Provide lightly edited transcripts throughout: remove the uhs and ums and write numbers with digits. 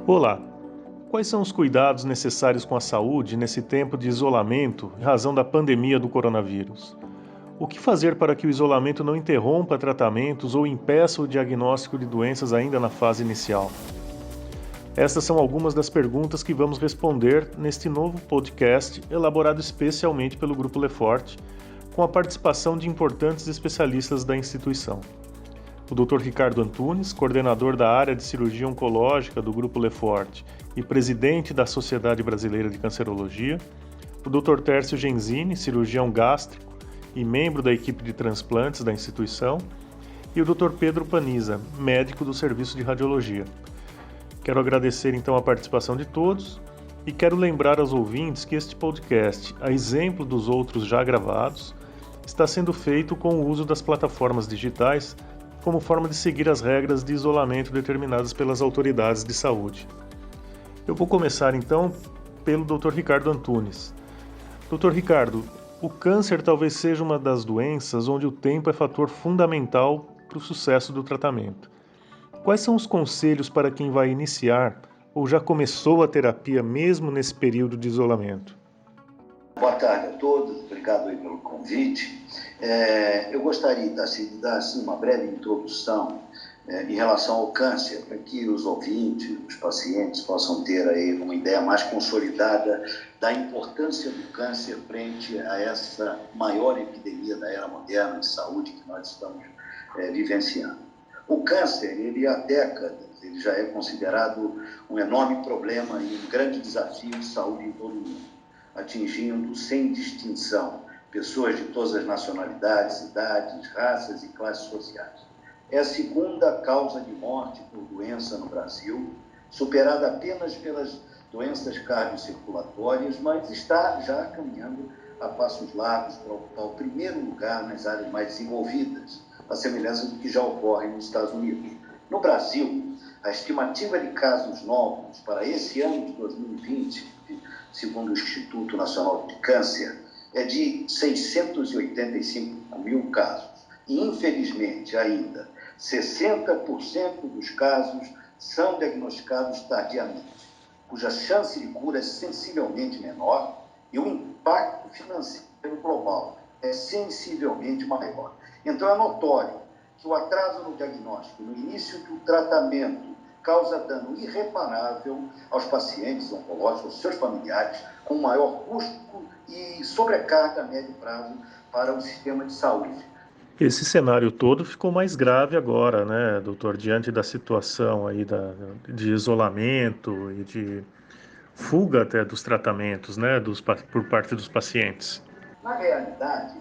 Olá! Quais são os cuidados necessários com a saúde nesse tempo de isolamento em razão da pandemia do coronavírus? O que fazer para que o isolamento não interrompa tratamentos ou impeça o diagnóstico de doenças ainda na fase inicial? Essas são algumas das perguntas que vamos responder neste novo podcast elaborado especialmente pelo Grupo Lefort, com a participação de importantes especialistas da instituição. O Dr. Ricardo Antunes, coordenador da área de cirurgia oncológica do Grupo Lefort e presidente da Sociedade Brasileira de Cancerologia, o Dr. Tércio Genzini, cirurgião gástrico e membro da equipe de transplantes da instituição, e o Dr. Pedro Paniza, médico do Serviço de Radiologia. Quero agradecer então a participação de todos e quero lembrar aos ouvintes que este podcast, a exemplo dos outros já gravados, está sendo feito com o uso das plataformas digitais como forma de seguir as regras de isolamento determinadas pelas autoridades de saúde. Eu vou começar então pelo Dr. Ricardo Antunes. Dr. Ricardo, o câncer talvez seja uma das doenças onde o tempo é fator fundamental para o sucesso do tratamento. Quais são os conselhos para quem vai iniciar ou já começou a terapia mesmo nesse período de isolamento? Boa tarde a todos, obrigado aí pelo convite. Eu gostaria de dar uma breve introdução em relação ao câncer, para que os ouvintes, os pacientes possam ter aí uma ideia mais consolidada da importância do câncer frente a essa maior epidemia da era moderna de saúde que nós estamos vivenciando. O câncer, ele há décadas, ele já é considerado um enorme problema e um grande desafio de saúde em todo o mundo, atingindo sem distinção pessoas de todas as nacionalidades, idades, raças e classes sociais. É a segunda causa de morte por doença no Brasil, superada apenas pelas doenças cardiocirculatórias, mas está já caminhando a passos largos para ocupar o primeiro lugar nas áreas mais desenvolvidas, a semelhança do que já ocorre nos Estados Unidos. No Brasil, a estimativa de casos novos para esse ano de 2020, segundo o Instituto Nacional de Câncer, é de 685 mil casos. E, infelizmente, ainda, 60% dos casos são diagnosticados tardiamente, cuja chance de cura é sensivelmente menor e o impacto financeiro global é sensivelmente maior. Então, é notório que o atraso no diagnóstico, no início do tratamento, causa dano irreparável aos pacientes oncológicos, aos seus familiares, com maior custo e sobrecarga a médio prazo para o sistema de saúde. Esse cenário todo ficou mais grave agora, né, doutor, diante da situação aí de isolamento e de fuga até dos tratamentos, né, por parte dos pacientes. Na realidade,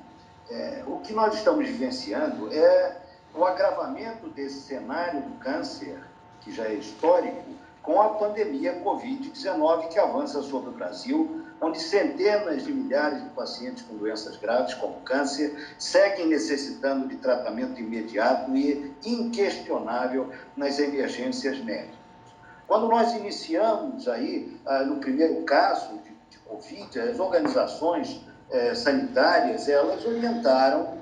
o que nós estamos vivenciando é o agravamento desse cenário do câncer, que já é histórico, com a pandemia Covid-19 que avança sobre o Brasil, onde centenas de milhares de pacientes com doenças graves, como câncer, seguem necessitando de tratamento imediato e inquestionável nas emergências médicas. Quando nós iniciamos aí, no primeiro caso de Covid, as organizações sanitárias, elas orientaram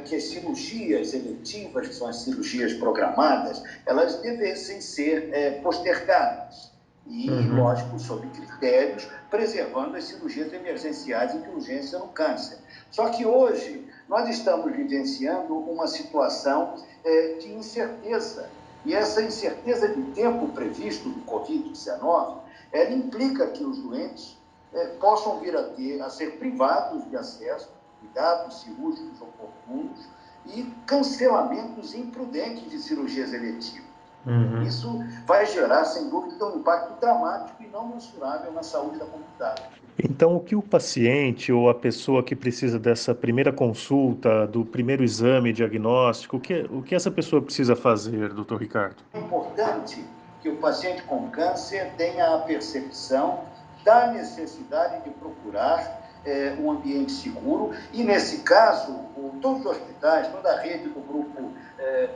que as cirurgias eletivas, que são as cirurgias programadas, elas devessem ser postergadas. E, lógico, sob critérios, preservando as cirurgias emergenciais e de urgência no câncer. Só que hoje nós estamos vivenciando uma situação de incerteza. E essa incerteza de tempo previsto do Covid-19, ela implica que os doentes possam vir a ser privados de acesso, cuidados cirúrgicos oportunos e cancelamentos imprudentes de cirurgias eletivas. Isso vai gerar, sem dúvida, um impacto dramático e não mensurável na saúde da comunidade. Então, o que o paciente ou a pessoa que precisa dessa primeira consulta, do primeiro exame diagnóstico, o que essa pessoa precisa fazer, doutor Ricardo? É importante que o paciente com câncer tenha a percepção da necessidade de procurar um ambiente seguro e, nesse caso, todos os hospitais, toda a rede do grupo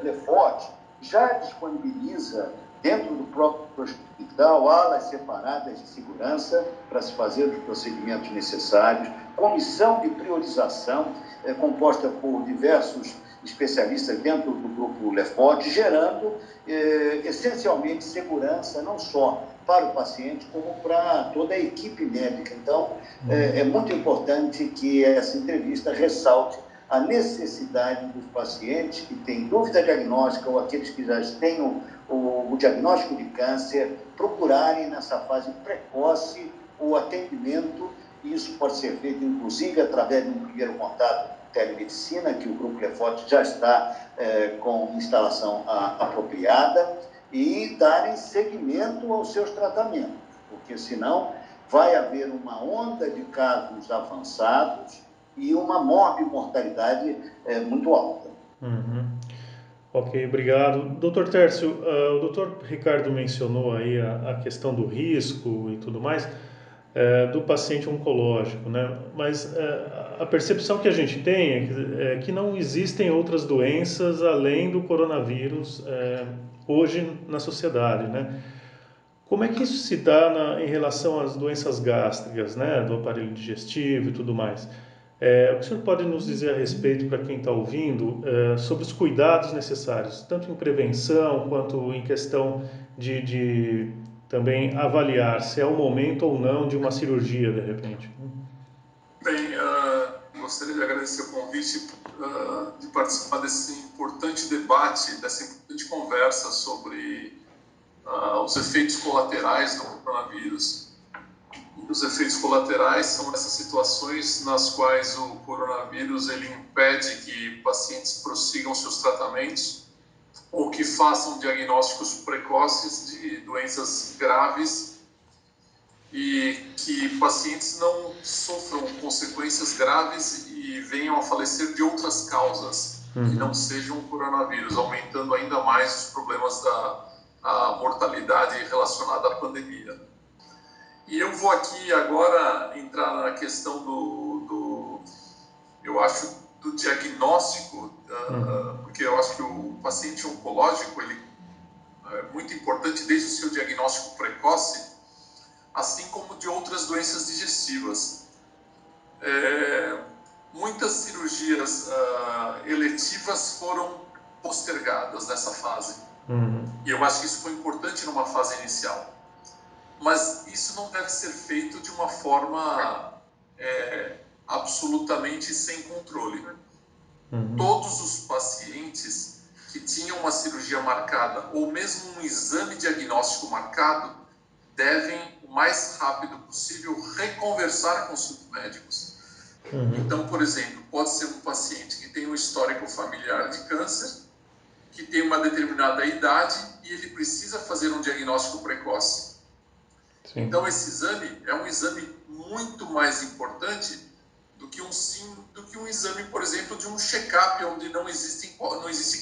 Lefort já disponibiliza dentro do próprio hospital alas separadas de segurança para se fazer os procedimentos necessários, comissão de priorização composta por diversos especialistas dentro do grupo Lefort, gerando essencialmente segurança, não só para o paciente, como para toda a equipe médica. Então, é muito importante que essa entrevista ressalte a necessidade dos pacientes que têm dúvida diagnóstica ou aqueles que já tenham o diagnóstico de câncer procurarem nessa fase precoce o atendimento. Isso pode ser feito, inclusive, através de um primeiro contato com telemedicina, que o Grupo Lefort já está com instalação apropriada, e darem seguimento aos seus tratamentos, porque senão vai haver uma onda de casos avançados e uma morbimortalidade muito alta. Uhum. Ok, obrigado. Doutor Tércio, o doutor Ricardo mencionou aí a questão do risco e tudo mais do paciente oncológico, né? Mas a percepção que a gente tem é que não existem outras doenças além do coronavírus hoje na sociedade, né? Como é que isso se dá em relação às doenças gástricas, né? Do aparelho digestivo e tudo mais? O que o senhor pode nos dizer a respeito, para quem está ouvindo, sobre os cuidados necessários, tanto em prevenção quanto em questão de também avaliar se é o momento ou não de uma cirurgia, de repente? Bem, gostaria de agradecer o convite de participar desse importante debate, dessa importante conversa sobre os efeitos colaterais do coronavírus. Os efeitos colaterais são essas situações nas quais o coronavírus ele impede que pacientes prossigam seus tratamentos ou que façam diagnósticos precoces de doenças graves e que pacientes não sofram consequências graves e venham a falecer de outras causas que não sejam o coronavírus, aumentando ainda mais os problemas da mortalidade relacionada à pandemia. E eu vou aqui agora entrar na questão eu acho, do diagnóstico, porque eu acho que o paciente oncológico ele é muito importante desde o seu diagnóstico precoce, assim como de outras doenças digestivas. Muitas cirurgias eletivas foram postergadas nessa fase. E eu acho que isso foi importante numa fase inicial. Mas isso não deve ser feito de uma forma absolutamente sem controle. Todos os pacientes que tinham uma cirurgia marcada ou mesmo um exame diagnóstico marcado devem, o mais rápido possível, reconversar com seus médicos. Então, por exemplo, pode ser um paciente que tem um histórico familiar de câncer, que tem uma determinada idade e ele precisa fazer um diagnóstico precoce. Sim. Então, esse exame é um exame muito mais importante do que um exame, por exemplo, de um check-up, onde não existe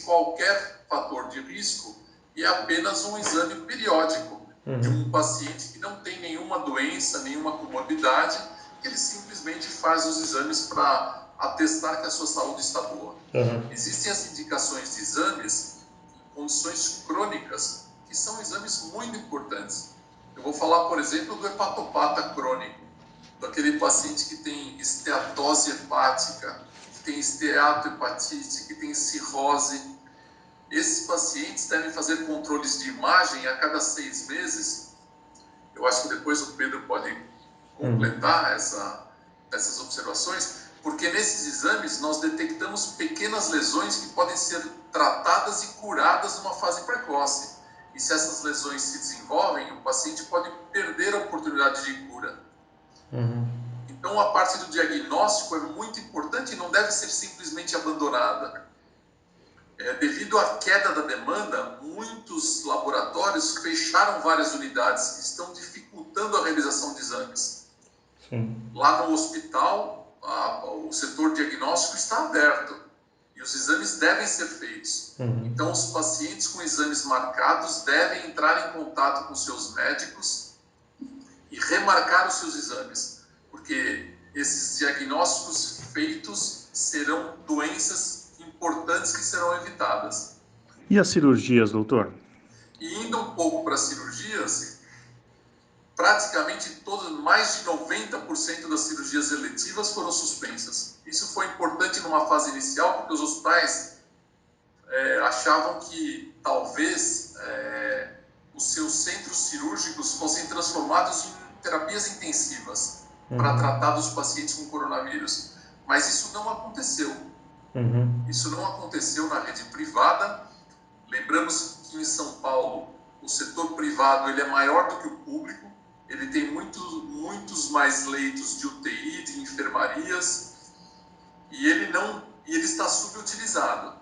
qualquer fator de risco e é apenas um exame periódico de um paciente que não tem nenhuma doença, nenhuma comorbidade, que ele simplesmente faz os exames para atestar que a sua saúde está boa. Existem as indicações de exames em condições crônicas, que são exames muito importantes. Eu vou falar, por exemplo, do hepatopata crônico, daquele paciente que tem esteatose hepática, que tem esteatohepatite, que tem cirrose. Esses pacientes devem fazer controles de imagem a cada 6 meses. Eu acho que depois o Pedro pode completar essas observações, porque nesses exames nós detectamos pequenas lesões que podem ser tratadas e curadas numa fase precoce. E se essas lesões se desenvolvem, o paciente pode perder a oportunidade de cura. Então a parte do diagnóstico é muito importante e não deve ser simplesmente abandonada. Devido à queda da demanda, muitos laboratórios fecharam várias unidades que estão dificultando a realização de exames. Sim. Lá no hospital, o setor diagnóstico está aberto e os exames devem ser feitos. Então, os pacientes com exames marcados devem entrar em contato com seus médicos e remarcar os seus exames, porque esses diagnósticos feitos serão doenças importantes que serão evitadas. E as cirurgias, doutor? E indo um pouco para as cirurgias, praticamente mais de 90% das cirurgias eletivas foram suspensas. Isso foi importante numa fase inicial, porque os hospitais achavam que talvez os seus centros cirúrgicos fossem transformados em terapias intensivas para tratar dos pacientes com coronavírus. Mas isso não aconteceu. Isso não aconteceu na rede privada. Lembramos que em São Paulo o setor privado ele é maior do que o público, ele tem muitos mais leitos de UTI, de enfermarias, e ele está subutilizado.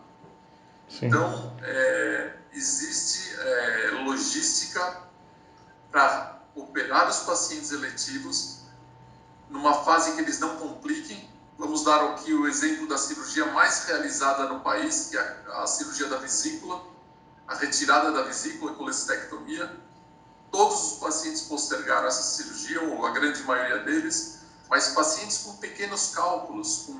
Sim. Então, existe logística para operar os pacientes eletivos numa fase que eles não compliquem. Vamos dar aqui o exemplo da cirurgia mais realizada no país, que é a cirurgia da vesícula, a retirada da vesícula, a colestectomia. Todos os pacientes postergaram essa cirurgia, ou a grande maioria deles, mas pacientes com pequenos cálculos, com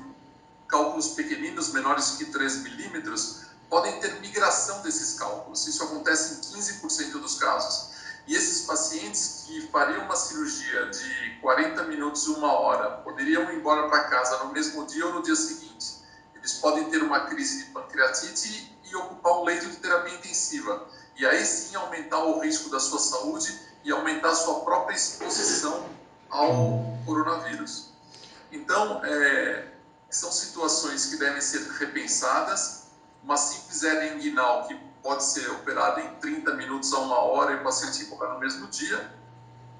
cálculos pequeninos, menores que 3 milímetros, podem ter migração desses cálculos. Isso acontece em 15% dos casos. E esses pacientes que fariam uma cirurgia de 40 minutos, 1 hora, poderiam ir embora para casa no mesmo dia ou no dia seguinte. Eles podem ter uma crise de pancreatite e ocupar um leito de terapia intensiva. E aí sim aumentar o risco da sua saúde e aumentar a sua própria exposição ao coronavírus. Então, são situações que devem ser repensadas. Uma simples hernia inguinal que pode ser operada em 30 minutos a 1 hora e o paciente operar no mesmo dia.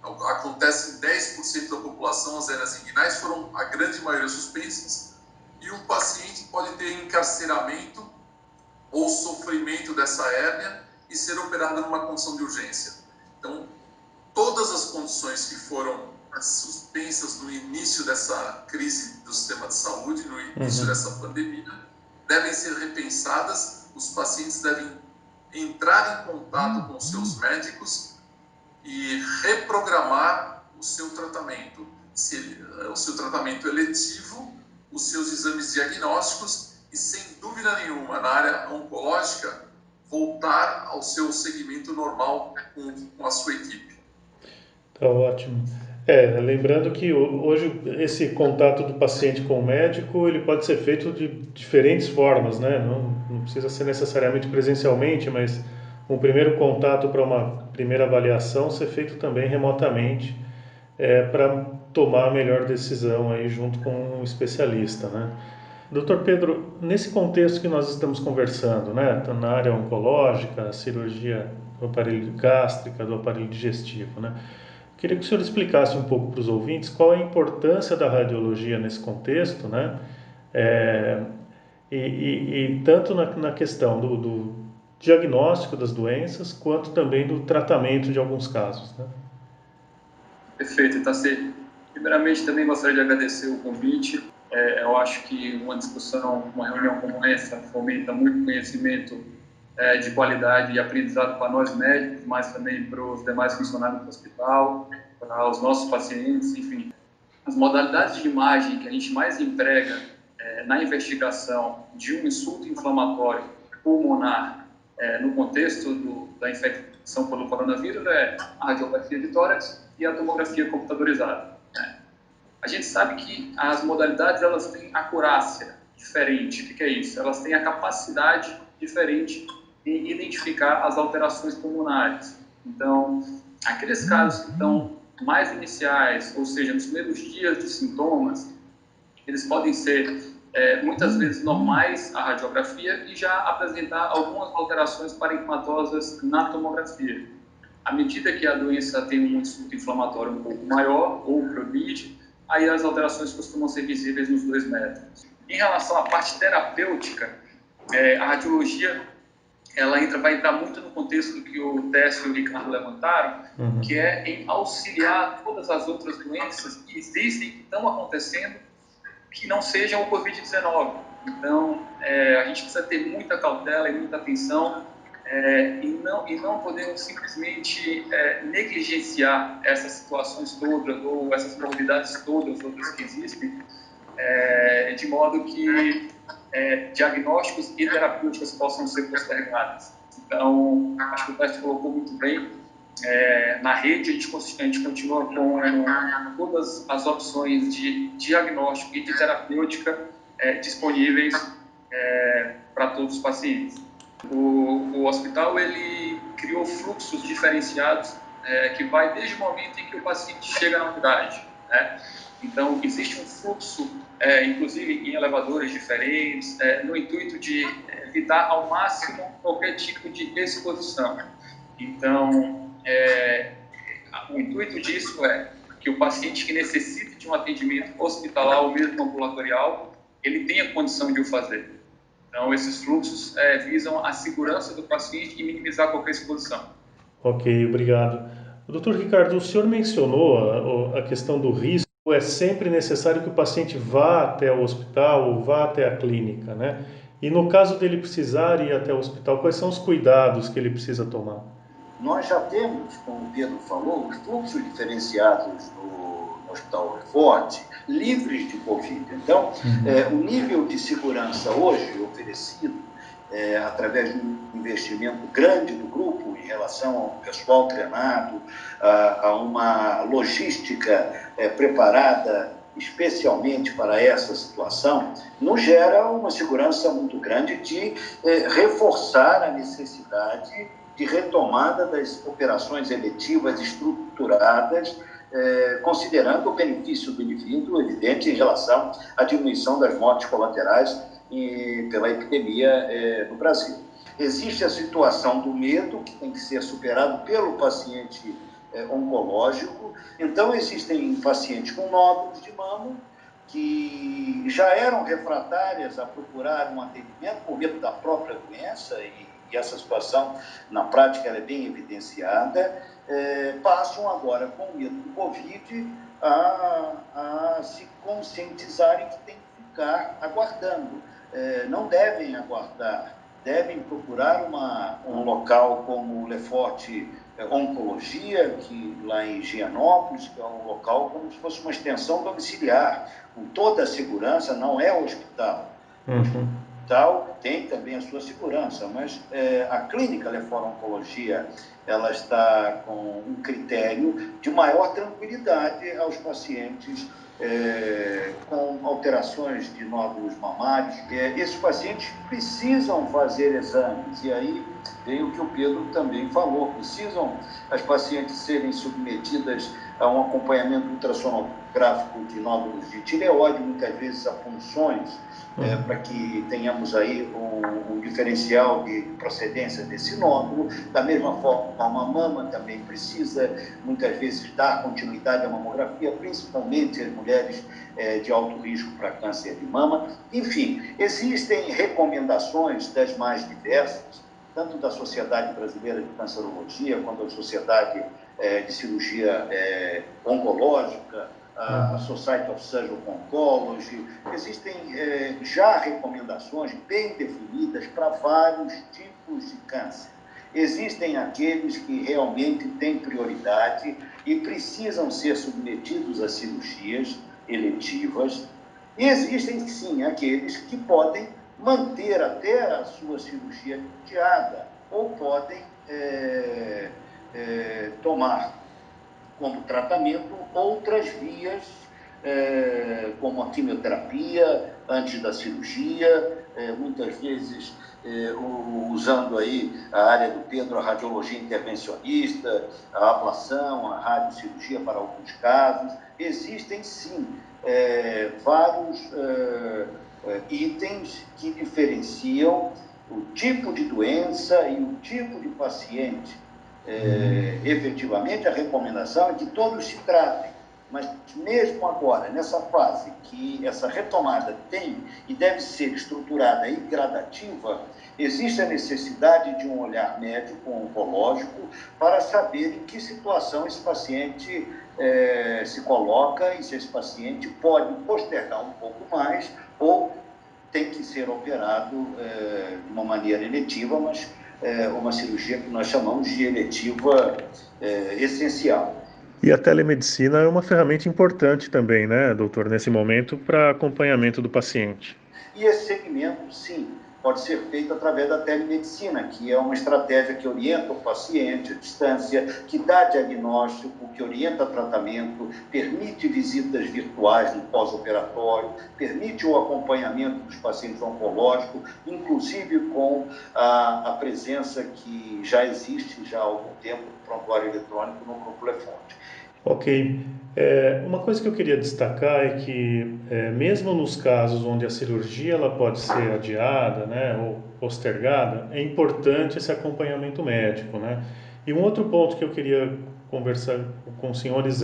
Acontece em 10% da população, as hernias inguinais foram a grande maioria suspensas. E o paciente pode ter encarceramento ou sofrimento dessa hérnia e ser operado numa condição de urgência. Então, todas as condições que foram suspensas no início dessa crise do sistema de saúde, no início dessa pandemia, devem ser repensadas. Os pacientes devem entrar em contato com os seus médicos e reprogramar o seu tratamento, o seu tratamento eletivo, os seus exames diagnósticos e, sem dúvida nenhuma, na área oncológica, voltar ao seu segmento normal com a sua equipe. Tá ótimo. Lembrando que hoje esse contato do paciente com o médico ele pode ser feito de diferentes formas, né? Não precisa ser necessariamente presencialmente, mas um primeiro contato para uma primeira avaliação ser feito também remotamente para tomar a melhor decisão aí junto com um especialista, né? Doutor Pedro, nesse contexto que nós estamos conversando, né, na área oncológica, cirurgia do aparelho gástrica, do aparelho digestivo, né? Queria que o senhor explicasse um pouco para os ouvintes qual é a importância da radiologia nesse contexto, né? E tanto na questão do diagnóstico das doenças, quanto também do tratamento de alguns casos, né? Perfeito, Itacê. Primeiramente, também gostaria de agradecer o convite. Eu acho que uma discussão, uma reunião como essa, fomenta muito conhecimento de qualidade e aprendizado para nós médicos, mas também para os demais funcionários do hospital, para os nossos pacientes, enfim. As modalidades de imagem que a gente mais emprega na investigação de um insulto inflamatório pulmonar no contexto da infecção pelo coronavírus é a radiografia de tórax e a tomografia computadorizada. A gente sabe que as modalidades elas têm acurácia diferente. O que é isso? Elas têm a capacidade diferente em identificar as alterações pulmonares. Então, aqueles casos que estão mais iniciais, ou seja, nos primeiros dias de sintomas, eles podem ser muitas vezes normais a radiografia e já apresentar algumas alterações parenquimatosas na tomografia. À medida que a doença tem um insulto inflamatório um pouco maior ou progride, aí as alterações costumam ser visíveis nos 2 métodos. Em relação à parte terapêutica, a radiologia ela vai entrar muito no contexto do que o Técio e o Ricardo levantaram, que é em auxiliar todas as outras doenças que existem, que estão acontecendo, que não sejam o Covid-19. Então, a gente precisa ter muita cautela e muita atenção e não podemos simplesmente negligenciar essas situações todas ou essas morbidades todas outras que existem, de modo que diagnósticos e terapêuticas possam ser postergadas. Então, acho que o Teste colocou muito bem. Na rede, a gente continua com todas as opções de diagnóstico e de terapêutica disponíveis para todos os pacientes. O hospital ele criou fluxos diferenciados que vai desde o momento em que o paciente chega na unidade, né? Então, existe um fluxo, inclusive em elevadores diferentes, no intuito de evitar ao máximo qualquer tipo de exposição. Então, o intuito disso é que o paciente que necessite de um atendimento hospitalar ou mesmo ambulatorial, ele tenha condição de o fazer. Então, esses fluxos visam a segurança do paciente e minimizar qualquer exposição. Ok, obrigado. Doutor Ricardo, o senhor mencionou a questão do risco. É sempre necessário que o paciente vá até o hospital ou vá até a clínica, né? E no caso dele precisar ir até o hospital, quais são os cuidados que ele precisa tomar? Nós já temos, como o Pedro falou, os fluxos diferenciados no Hospital Forte, livres de Covid. Então, o nível de segurança hoje oferecido, através de um investimento grande do grupo em relação ao pessoal treinado, a uma logística preparada especialmente para essa situação, nos gera uma segurança muito grande de reforçar a necessidade de retomada das operações eletivas estruturadas, considerando o benefício do indivíduo, evidente, em relação à diminuição das mortes colaterais pela epidemia no Brasil. Existe a situação do medo, que tem que ser superado pelo paciente oncológico. Então, existem pacientes com nódulos de mama que já eram refratárias a procurar um atendimento por medo da própria doença, e essa situação, na prática, ela é bem evidenciada, passam agora, com medo do Covid, a se conscientizarem que tem que ficar aguardando. Não devem aguardar, devem procurar um local como o Lefort Oncologia, que lá em Gianópolis, que é um local como se fosse uma extensão domiciliar, com toda a segurança, não é hospital. O hospital tem também a sua segurança, mas a clínica Lefort Oncologia, ela está com um critério de maior tranquilidade aos pacientes com alterações de nódulos mamários. Esses pacientes precisam fazer exames, e aí vem o que o Pedro também falou, precisam as pacientes serem submetidas a um acompanhamento ultrassonográfico de nódulos de tireoide, muitas vezes a punções, para que tenhamos aí um diferencial de procedência desse nódulo. Da mesma forma, a mama também precisa, muitas vezes, dar continuidade à mamografia, principalmente as mulheres de alto risco para câncer de mama. Enfim, existem recomendações das mais diversas, tanto da Sociedade Brasileira de Cancerologia, quanto da Sociedade de Cirurgia Oncológica, a Society of Surgical Oncology. Existem já recomendações bem definidas para vários tipos de câncer. Existem aqueles que realmente têm prioridade e precisam ser submetidos a cirurgias eletivas. E existem, sim, aqueles que podem manter até a sua cirurgia adiada ou podem tomar como tratamento outras vias, como a quimioterapia antes da cirurgia, muitas vezes usando aí a área do Pedro, a radiologia intervencionista, a ablação, a radiocirurgia para alguns casos. Existem, sim, vários itens que diferenciam o tipo de doença e o tipo de paciente. Efetivamente, a recomendação é que todos se tratem, mas mesmo agora, nessa fase que essa retomada tem e deve ser estruturada e gradativa, existe a necessidade de um olhar médico, oncológico, para saber em que situação esse paciente se coloca e se esse paciente pode postergar um pouco mais ou tem que ser operado de uma maneira eletiva, mas uma cirurgia que nós chamamos de eletiva essencial. E a telemedicina é uma ferramenta importante também, né, doutor, nesse momento, para acompanhamento do paciente. E esse segmento, sim, pode ser feito através da telemedicina, que é uma estratégia que orienta o paciente à distância, que dá diagnóstico, que orienta tratamento, permite visitas virtuais no pós-operatório, permite o acompanhamento dos pacientes oncológicos, inclusive com a presença que já existe já há algum tempo do prontuário eletrônico no Grupo Lefont. Ok. Uma coisa que eu queria destacar é que, mesmo nos casos onde a cirurgia ela pode ser adiada, né, ou postergada, é importante esse acompanhamento médico, né? E um outro ponto que eu queria conversar com os senhores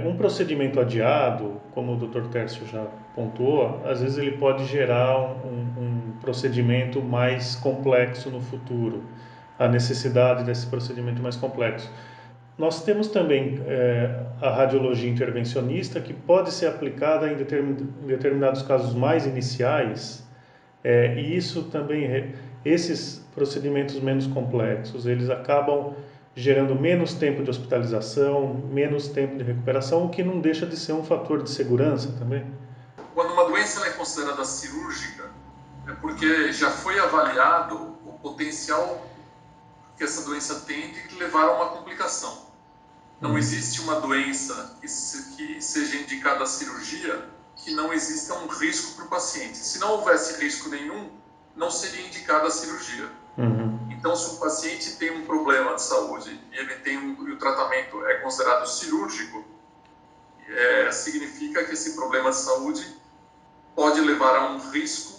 um procedimento adiado, como o Dr. Tércio já pontuou, às vezes ele pode gerar um procedimento mais complexo no futuro, a necessidade desse procedimento mais complexo. Nós temos também a radiologia intervencionista, que pode ser aplicada em determinados casos mais iniciais, e isso também, esses procedimentos menos complexos, eles acabam gerando menos tempo de hospitalização, menos tempo de recuperação, o que não deixa de ser um fator de segurança também. Quando uma doença é considerada cirúrgica, é porque já foi avaliado o potencial que essa doença tem de levar a uma complicação. Não existe uma doença que seja indicada a cirurgia que não exista um risco para o paciente. Se não houvesse risco nenhum, não seria indicada a cirurgia. Então, se o paciente tem um problema de saúde e ele tem e o tratamento é considerado cirúrgico, significa que esse problema de saúde pode levar a um risco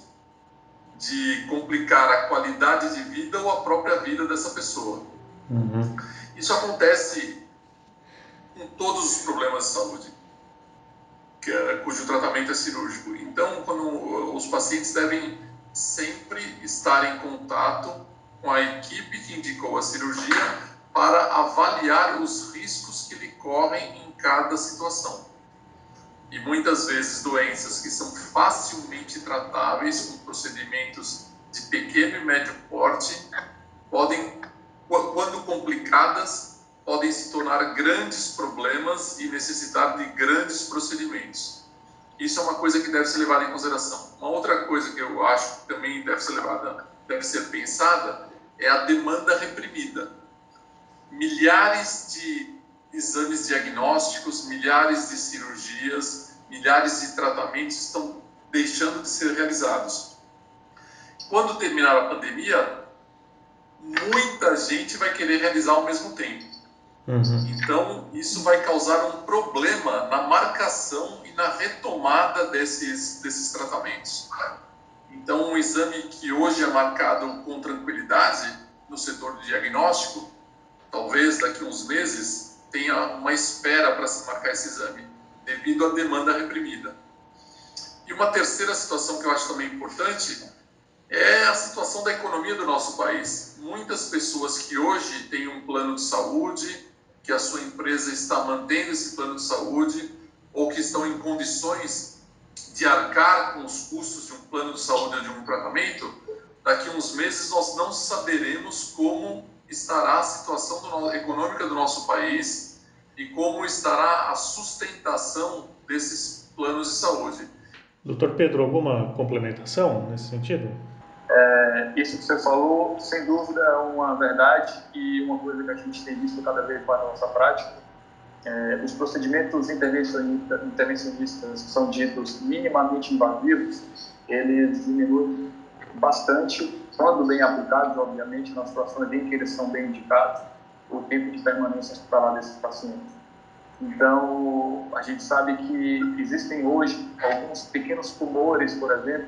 de complicar a qualidade de vida ou a própria vida dessa pessoa. Isso acontece com todos os problemas de saúde, cujo tratamento é cirúrgico. Então, quando os pacientes devem sempre estar em contato com a equipe que indicou a cirurgia para avaliar os riscos que lhe correm em cada situação. E muitas vezes doenças que são facilmente tratáveis com procedimentos de pequeno e médio porte podem, quando complicadas, podem se tornar grandes problemas e necessitar de grandes procedimentos. Isso é uma coisa que deve ser levada em consideração. Uma outra coisa que eu acho que também deve ser pensada, é a demanda reprimida. Milhares de exames diagnósticos, milhares de cirurgias, milhares de tratamentos estão deixando de ser realizados. Quando terminar a pandemia, muita gente vai querer realizar ao mesmo tempo. Então, isso vai causar um problema na marcação e na retomada desses tratamentos. Então, um exame que hoje é marcado com tranquilidade no setor de diagnóstico, talvez daqui a uns meses tenha uma espera para se marcar esse exame, devido à demanda reprimida. E uma terceira situação que eu acho também importante é a situação da economia do nosso país. Muitas pessoas que hoje têm um plano de saúde, que a sua empresa está mantendo esse plano de saúde, ou que estão em condições de arcar com os custos de um plano de saúde ou de um tratamento, daqui a uns meses nós não saberemos como estará a situação econômica do nosso país e como estará a sustentação desses planos de saúde. Doutor Pedro, alguma complementação nesse sentido? Isso que você falou, sem dúvida, é uma verdade e uma coisa que a gente tem visto cada vez mais na nossa prática. Os procedimentos intervencionistas que são ditos minimamente invasivos, eles diminuem bastante, quando bem aplicados, obviamente, nas situações em que eles são bem indicados, o tempo de permanência hospitalar desses pacientes. Então, a gente sabe que existem hoje alguns pequenos tumores, por exemplo,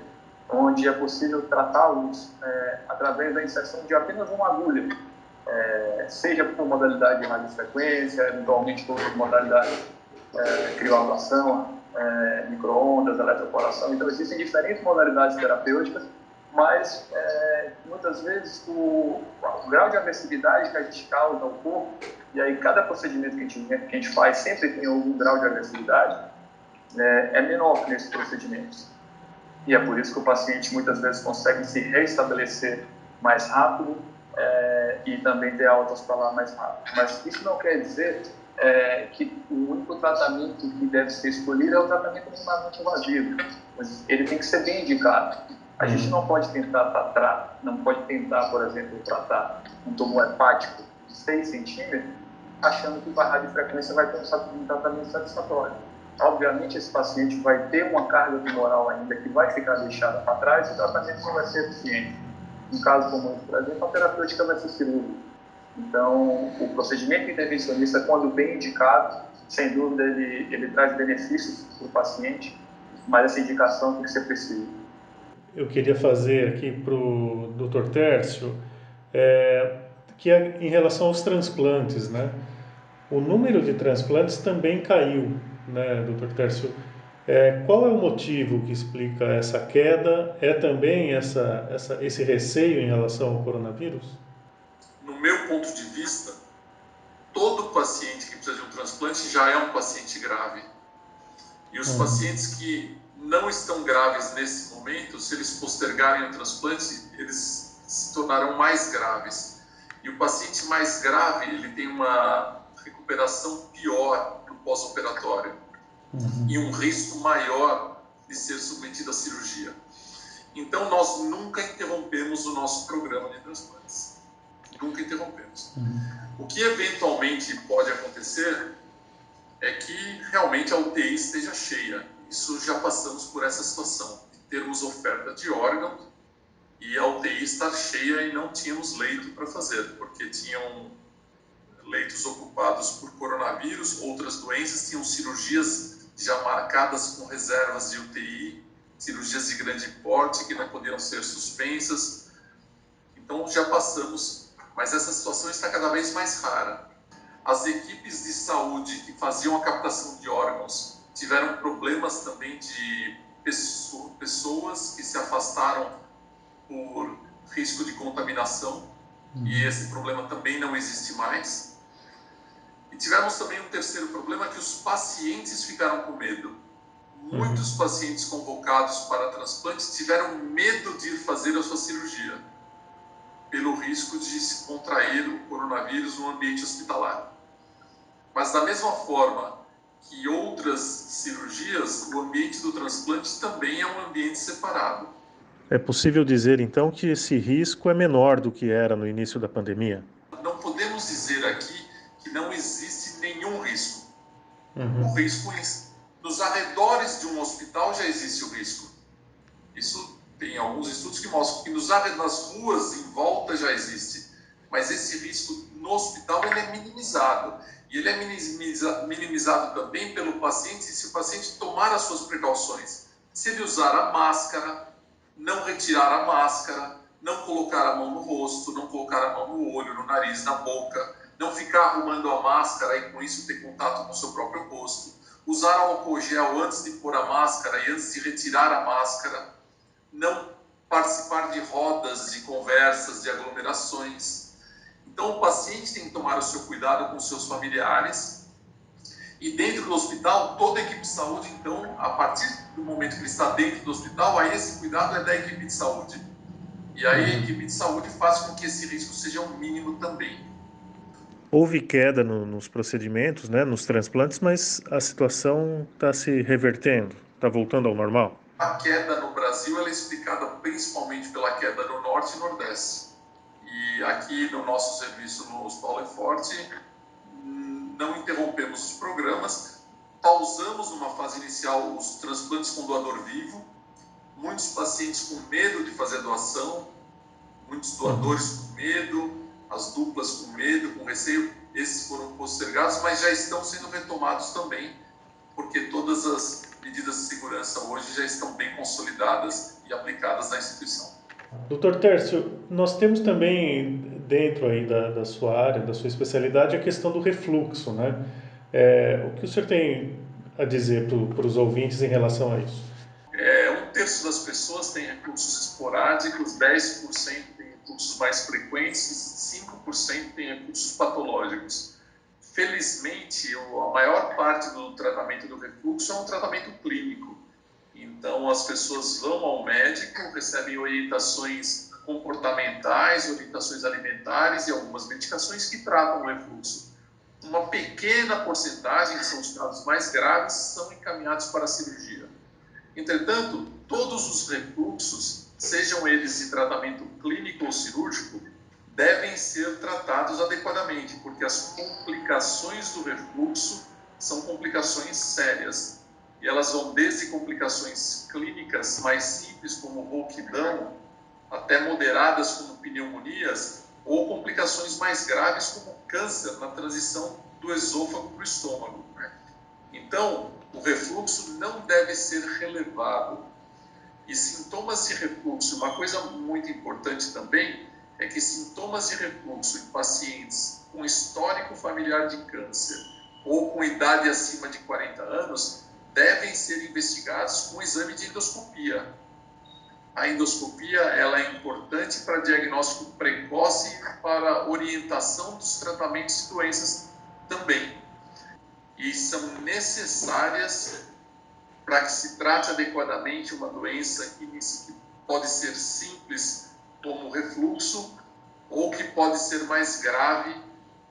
onde é possível tratá-los através da inserção de apenas uma agulha, seja por modalidade de radiofrequência, eventualmente por modalidade crioablação, micro-ondas, eletroporação. Então, existem diferentes modalidades terapêuticas, mas muitas vezes o grau de agressividade que a gente causa ao corpo, e aí cada procedimento que a gente faz sempre tem algum grau de agressividade, é menor que nesses procedimentos. E é por isso que o paciente muitas vezes consegue se restabelecer mais rápido e também ter alta hospitalar mais rápido. Mas isso não quer dizer que o único tratamento que deve ser escolhido é o tratamento minimamente invasivo. Mas ele tem que ser bem indicado. A gente não pode tentar por exemplo, tratar um tumor hepático de 6 centímetros, achando que a radiofrequência vai ter um tratamento satisfatório. Obviamente, esse paciente vai ter uma carga tumoral ainda que vai ficar deixada para trás e o tratamento não vai ser eficiente. No caso como esse, por exemplo, a terapêutica vai ser cirúrgica. Então, o procedimento intervencionista, quando bem indicado, sem dúvida, ele traz benefícios para o paciente, mas essa indicação tem que ser precisa. Eu queria fazer aqui para o Dr. Tércio, que é em relação aos transplantes, né? O número de transplantes também caiu, né, Dr. Tércio? Qual é o motivo que explica essa queda? É também esse receio em relação ao coronavírus? No meu ponto de vista, todo paciente que precisa de um transplante já é um paciente grave. E os pacientes que não estão graves nesse momento, se eles postergarem o transplante, eles se tornarão mais graves. E o paciente mais grave, ele tem uma recuperação pior no pós-operatório e um risco maior de ser submetido à cirurgia. Então, nós nunca interrompemos o nosso programa de transplantes. Nunca interrompemos. O que eventualmente pode acontecer é que realmente a UTI esteja cheia. Isso já passamos por essa situação, de termos oferta de órgão e a UTI estar cheia e não tínhamos leito para fazer, porque tinham leitos ocupados por coronavírus, outras doenças, tinham cirurgias já marcadas com reservas de UTI, cirurgias de grande porte que não podiam ser suspensas. Então já passamos, mas essa situação está cada vez mais rara. As equipes de saúde que faziam a captação de órgãos tiveram problemas também de pessoas que se afastaram por risco de contaminação, e esse problema também não existe mais. E tivemos também um terceiro problema, que os pacientes ficaram com medo. Muitos pacientes convocados para transplantes tiveram medo de fazer a sua cirurgia, pelo risco de se contrair o coronavírus no ambiente hospitalar. Mas da mesma forma que outras cirurgias, o ambiente do transplante também é um ambiente separado. É possível dizer, então, que esse risco é menor do que era no início da pandemia? Não podemos dizer aqui que não existe nenhum risco. O risco, nos arredores de um hospital já existe o risco. Isso tem alguns estudos que mostram que nas ruas em volta já existe. Mas esse risco no hospital ele é minimizado. E ele é minimizado também pelo paciente se o paciente tomar as suas precauções. Se ele usar a máscara, não retirar a máscara, não colocar a mão no rosto, não colocar a mão no olho, no nariz, na boca, não ficar arrumando a máscara e com isso ter contato com o seu próprio rosto, usar álcool gel antes de pôr a máscara e antes de retirar a máscara, não participar de rodas, de conversas, de aglomerações. Então, o paciente tem que tomar o seu cuidado com os seus familiares. E dentro do hospital, toda a equipe de saúde, então, a partir do momento que ele está dentro do hospital, aí esse cuidado é da equipe de saúde. E aí a equipe de saúde faz com que esse risco seja o mínimo também. Houve queda nos procedimentos, né, nos transplantes, mas a situação está se revertendo, está voltando ao normal? A queda no Brasil ela é explicada principalmente pela queda no Norte e Nordeste. E aqui no nosso serviço no Hospital Lefort, não interrompemos os programas, pausamos numa fase inicial os transplantes com doador vivo, muitos pacientes com medo de fazer doação, muitos doadores com medo, as duplas com medo, com receio, esses foram postergados, mas já estão sendo retomados também, porque todas as medidas de segurança hoje já estão bem consolidadas e aplicadas na instituição. Dr. Tércio, nós temos também dentro aí da sua área, da sua especialidade, a questão do refluxo, né? O que o senhor tem a dizer para os ouvintes em relação a isso? 1/3 das pessoas têm refluxos esporádicos, 10% têm refluxos mais frequentes e 5% têm refluxos patológicos. Felizmente, a maior parte do tratamento do refluxo é um tratamento clínico. Então, as pessoas vão ao médico, recebem orientações comportamentais, orientações alimentares e algumas medicações que tratam o refluxo. Uma pequena porcentagem, que são os casos mais graves, são encaminhados para a cirurgia. Entretanto, todos os refluxos sejam eles de tratamento clínico ou cirúrgico, devem ser tratados adequadamente, porque as complicações do refluxo são complicações sérias. E elas vão desde complicações clínicas mais simples, como rouquidão, até moderadas, como pneumonias, ou complicações mais graves, como câncer, na transição do esôfago para o estômago. Então, o refluxo não deve ser relevado. E sintomas de refluxo, uma coisa muito importante também, é que sintomas de refluxo em pacientes com histórico familiar de câncer ou com idade acima de 40 anos devem ser investigados com exame de endoscopia. A endoscopia ela é importante para diagnóstico precoce e para orientação dos tratamentos de doenças também. E são necessárias para que se trate adequadamente uma doença que pode ser simples, como refluxo, ou que pode ser mais grave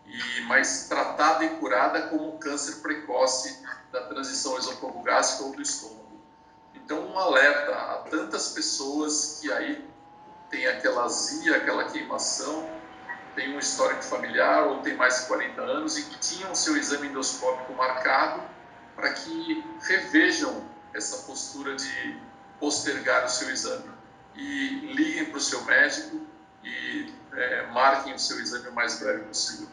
e mais tratada e curada, como o câncer precoce da transição esôfago-gástrica ou do estômago. Então, um alerta a tantas pessoas que aí tem aquela azia, aquela queimação, tem um histórico familiar ou tem mais de 40 anos e que tinham seu exame endoscópico marcado, para que revejam essa postura de postergar o seu exame e liguem para o seu médico e marquem o seu exame o mais breve possível.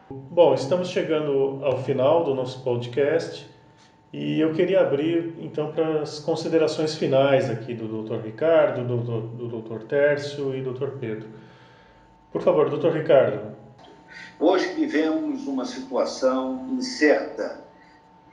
Bom, estamos chegando ao final do nosso podcast e eu queria abrir então para as considerações finais aqui do Dr. Ricardo, do Dr. Tércio e do Dr. Pedro. Por favor, Dr. Ricardo. Hoje vivemos uma situação incerta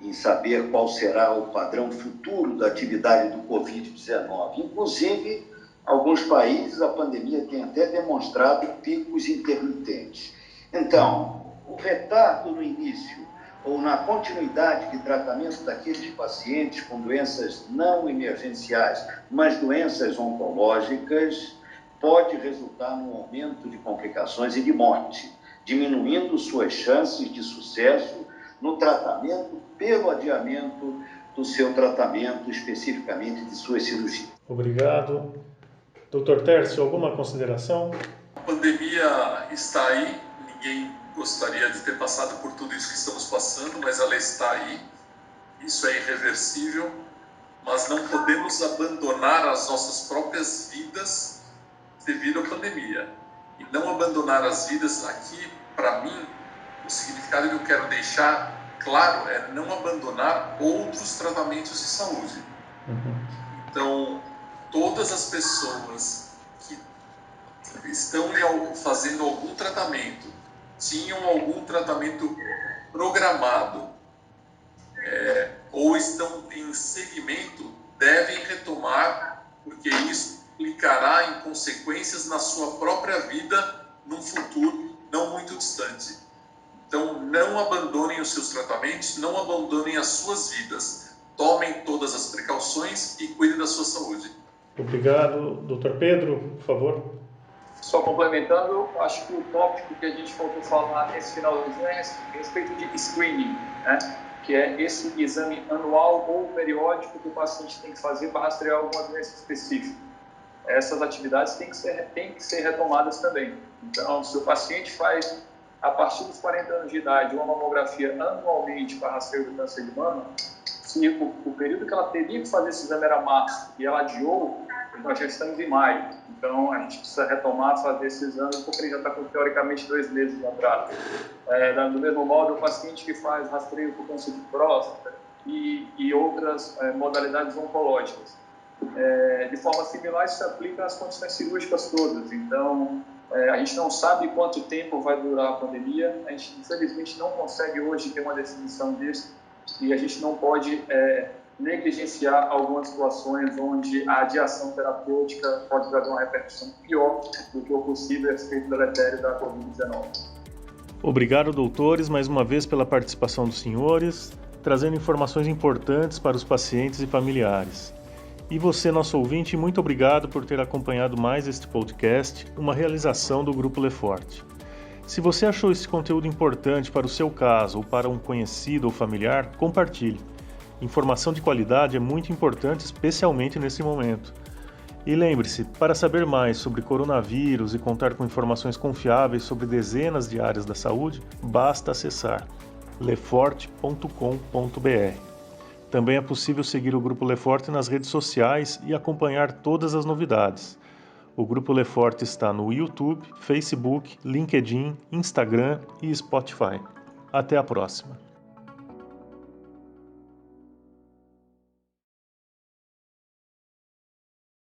em saber qual será o padrão futuro da atividade do Covid-19. Inclusive, alguns países a pandemia tem até demonstrado picos intermitentes. Então, o retardo no início ou na continuidade de tratamento daqueles pacientes com doenças não emergenciais, mas doenças oncológicas, pode resultar num aumento de complicações e de morte, diminuindo suas chances de sucesso no tratamento pelo adiamento do seu tratamento, especificamente de suas cirurgias. Obrigado. Dr. Tércio, alguma consideração? A pandemia está aí, ninguém gostaria de ter passado por tudo isso que estamos passando, mas ela está aí, isso é irreversível, mas não podemos abandonar as nossas próprias vidas devido à pandemia. E não abandonar as vidas aqui, para mim, o significado que eu quero deixar claro é não abandonar outros tratamentos de saúde. Então, todas as pessoas que estão fazendo algum tratamento, tinham algum tratamento programado ou estão em segmento, devem retomar, porque isso implicará em consequências na sua própria vida num futuro não muito distante. Então, não abandonem os seus tratamentos, não abandonem as suas vidas. Tomem todas as precauções e cuidem da sua saúde. Obrigado. Dr. Pedro, por favor. Só complementando, acho que o tópico que a gente faltou falar nesse finalzinho é a respeito de screening, né? Que é esse exame anual ou periódico que o paciente tem que fazer para rastrear alguma doença específica. Essas atividades têm que ser retomadas também. Então, se o paciente faz, a partir dos 40 anos de idade, uma mamografia anualmente para rastreio do câncer de mama, se o período que ela teria que fazer esse exame era março e ela adiou, nós já estamos em maio. Então, a gente precisa retomar, fazer esse exame, porque ele já está com, teoricamente, 2 meses de atraso. Do mesmo modo, o paciente que faz rastreio por câncer de próstata e outras modalidades oncológicas. De forma similar, isso se aplica às condições cirúrgicas todas. Então, a gente não sabe quanto tempo vai durar a pandemia, a gente, infelizmente, não consegue hoje ter uma definição disso, e a gente não pode negligenciar algumas situações onde a adiação terapêutica pode trazer uma repercussão pior do que o possível efeito deletério da Covid-19. Obrigado, doutores, mais uma vez pela participação dos senhores, trazendo informações importantes para os pacientes e familiares. E você, nosso ouvinte, muito obrigado por ter acompanhado mais este podcast, uma realização do Grupo Lefort. Se você achou esse conteúdo importante para o seu caso ou para um conhecido ou familiar, compartilhe. Informação de qualidade é muito importante, especialmente nesse momento. E lembre-se, para saber mais sobre coronavírus e contar com informações confiáveis sobre dezenas de áreas da saúde, basta acessar leforte.com.br. Também é possível seguir o Grupo Leforte nas redes sociais e acompanhar todas as novidades. O Grupo Leforte está no YouTube, Facebook, LinkedIn, Instagram e Spotify. Até a próxima!